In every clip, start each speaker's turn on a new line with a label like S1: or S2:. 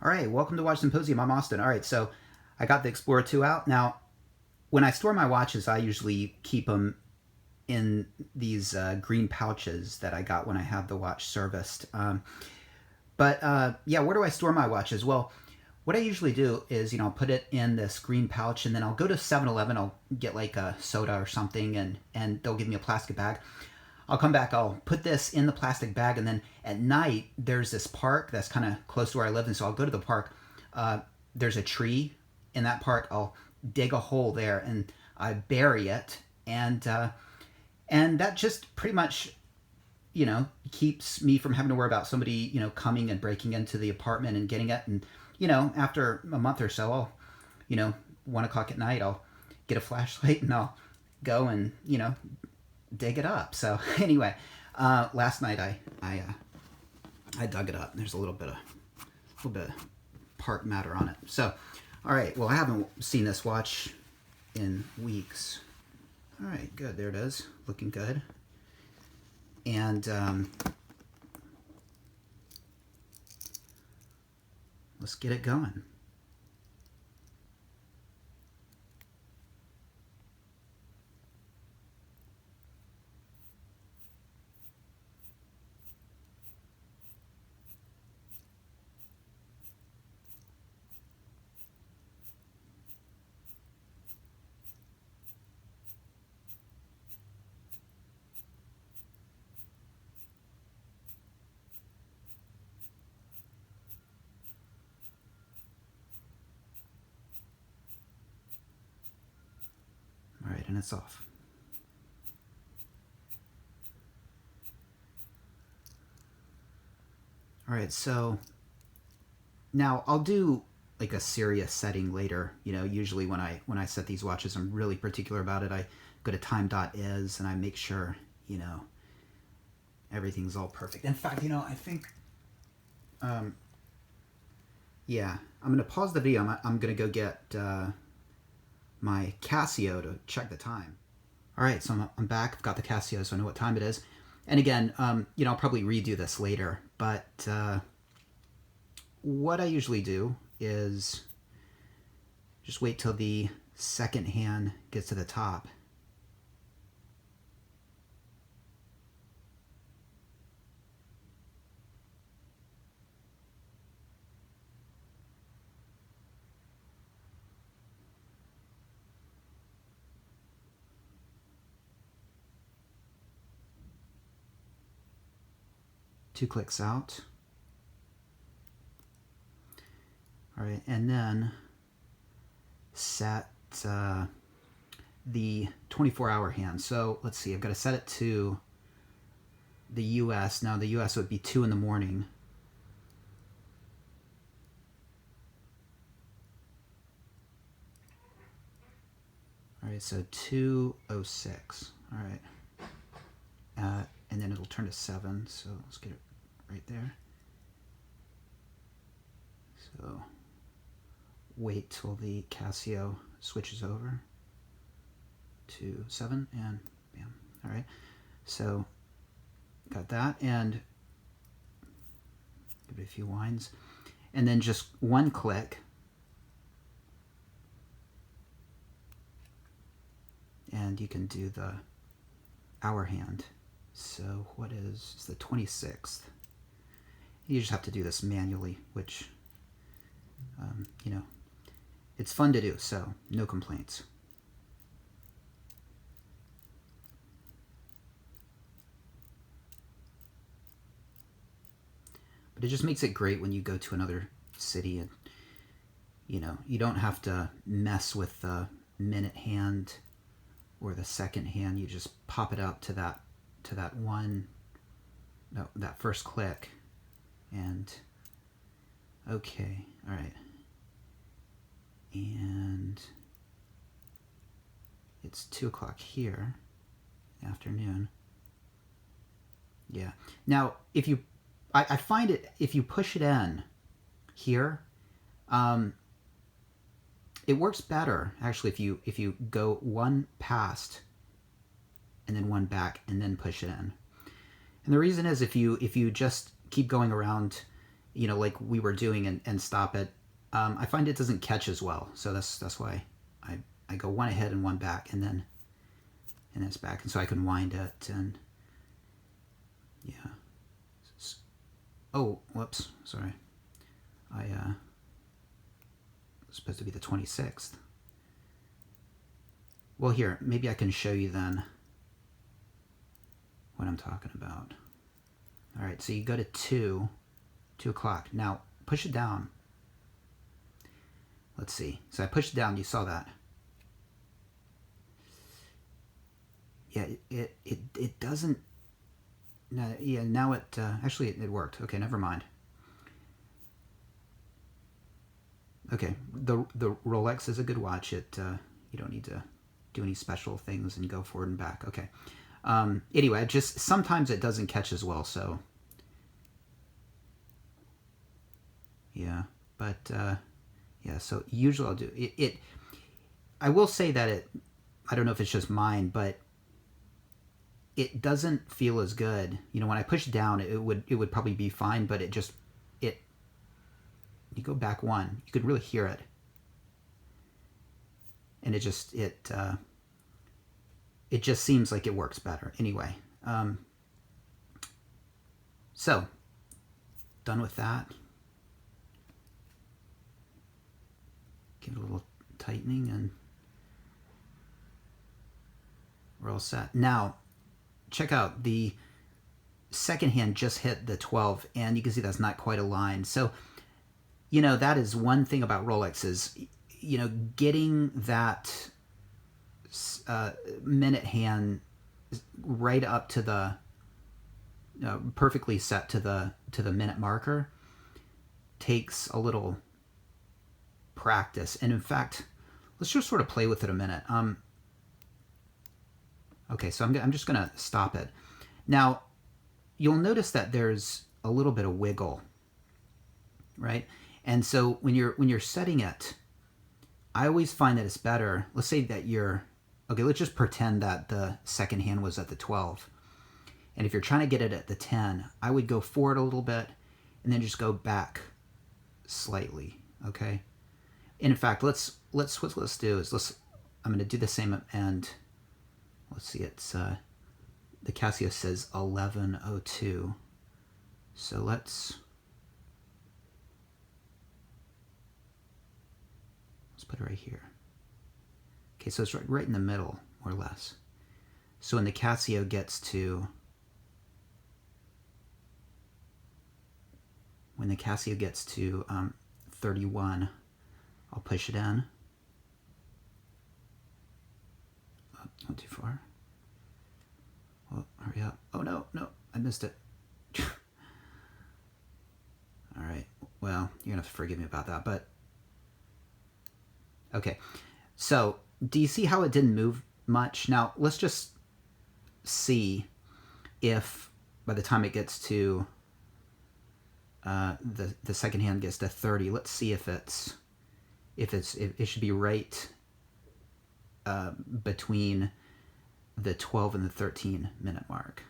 S1: All right, welcome to Watch Symposium. I'm Austin. All right, so I got the Explorer 2 out. Now, when I store my watches, I usually keep them in these green pouches that I got when I had the watch serviced. Yeah, where do I store my watches? Well, what I usually do is, I'll put it in this green pouch, and then I'll go to 7-Eleven. I'll get like a soda or something, and they'll give me a plastic bag. I'll come back, I'll put this in the plastic bag, and then at night, there's this park that's kind of close to where I live, and so I'll go to the park. There's a tree in that park. I'll dig a hole there, and I bury it, and that just pretty much, keeps me from having to worry about somebody, coming and breaking into the apartment and getting it. And, after a month or so, I'll, 1 o'clock at night, I'll get a flashlight and I'll go and, dig it up. So anyway, last night I dug it up. There's a little bit of park matter on it. So, all right. Well, I haven't seen this watch in weeks. All right, good. There it is, looking good. And let's get it going. All right, and it's off. All right, so now I'll do like a serious setting later. Usually when I set these watches, I'm really particular about it. I go to time.is and I make sure, everything's all perfect. In fact, I think, yeah, I'm going to pause the video. I'm going to go get my Casio to check the time. All right, so I'm back. I've got the Casio, so I know what time it is. And again, I'll probably redo this later, but what I usually do is just wait till the second hand gets to the top. Two clicks out. All right, and then set the 24-hour hand. So let's see, I've got to set it to the US. Now the US would be 2 in the morning. All right, so 2:06. All right. And then it'll turn to 7, so let's get it right there. So wait till the Casio switches over to 7, and bam. All right, so got that, and give it a few winds, and then just one click, and you can do the hour hand. So what is, it's the 26th. You just have to do this manually, which, it's fun to do, so no complaints. But it just makes it great when you go to another city and, you don't have to mess with the minute hand or the second hand. You just pop it up to that that first click, and okay, all right, and it's 2 o'clock here, afternoon. Yeah. Now, if you, I find it, if you push it in here, it works better actually if you go one past and then one back and then push it in. And the reason is if you just keep going around like we were doing, and stop it, I find it doesn't catch as well. So that's why I go one ahead and one back, and then it's back, and so I can wind it. And yeah. Oh, whoops, sorry. It's supposed to be the 26th. Well, here, maybe I can show you then what I'm talking about. All right, so you go to 2 o'clock. Now, push it down. Let's see. So I pushed it down. You saw that. Yeah, it doesn't. No, yeah, now it actually it worked. Okay, never mind. Okay, the Rolex is a good watch. It you don't need to do any special things and go forward and back. Okay. Anyway, just sometimes it doesn't catch as well. So yeah, but yeah. So usually I'll do it. I will say that I don't know if it's just mine, but it doesn't feel as good. When I push down, it would probably be fine, but it you go back one, you could really hear it, and it just seems like it works better anyway. So done with that. Give it a little tightening, and we're all set. Now, check out the second hand just hit the 12, and you can see that's not quite aligned. So, that is one thing about Rolex is, getting that minute hand right up to the perfectly set to the minute marker takes a little practice. And in fact, let's just sort of play with it a minute. Okay, so I'm just gonna stop it. Now, you'll notice that there's a little bit of wiggle, right? And so when you're setting it, I always find that it's better. Let's say that okay, let's just pretend that the second hand was at the 12. And if you're trying to get it at the 10, I would go forward a little bit and then just go back slightly, okay? And in fact, let's do is I'm going to do the same, and let's see, it's the Casio says 11:02. So let's put it right here. Okay, so it's right in the middle, more or less. So when the Casio gets to 31, I'll push it in. Oh, not too far. Oh, hurry up. Oh, no, I missed it. All right, well, you're gonna have to forgive me about that, but okay. So do you see how it didn't move much? Now let's just see if by the time it gets to the second hand gets to 30, let's see if it should be right between the 12 and the 13 minute mark.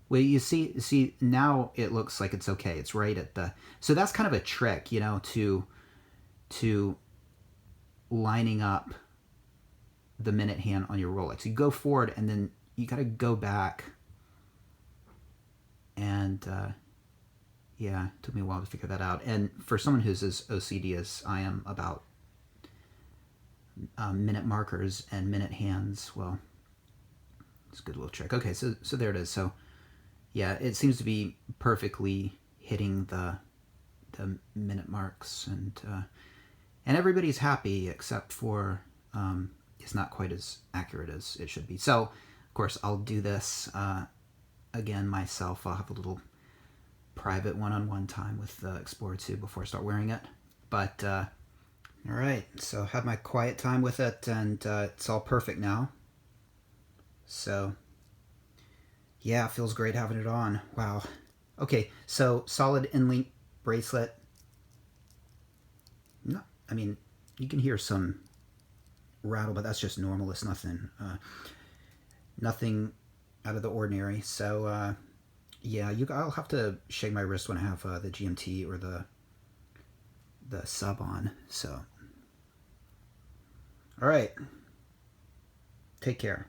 S1: Well, you see now it looks like it's okay. It's right at so that's kind of a trick, to lining up the minute hand on your Rolex. You go forward and then you got to go back, and yeah, it took me a while to figure that out. And for someone who's as OCD as I am about minute markers and minute hands, well, it's a good little trick. Okay, so there it is. So yeah, it seems to be perfectly hitting the minute marks, and everybody's happy except for it's not quite as accurate as it should be. So of course I'll do this again myself. I'll have a little private one-on-one time with the Explorer 2 before I start wearing it. But all right, so I had my quiet time with it, and it's all perfect now. So yeah, it feels great having it on. Wow. Okay, so solid in-link bracelet. No, I mean, you can hear some rattle, but that's just normal. It's nothing out of the ordinary. So Yeah, I'll have to shake my wrist when I have the GMT or the sub on. So, all right. Take care.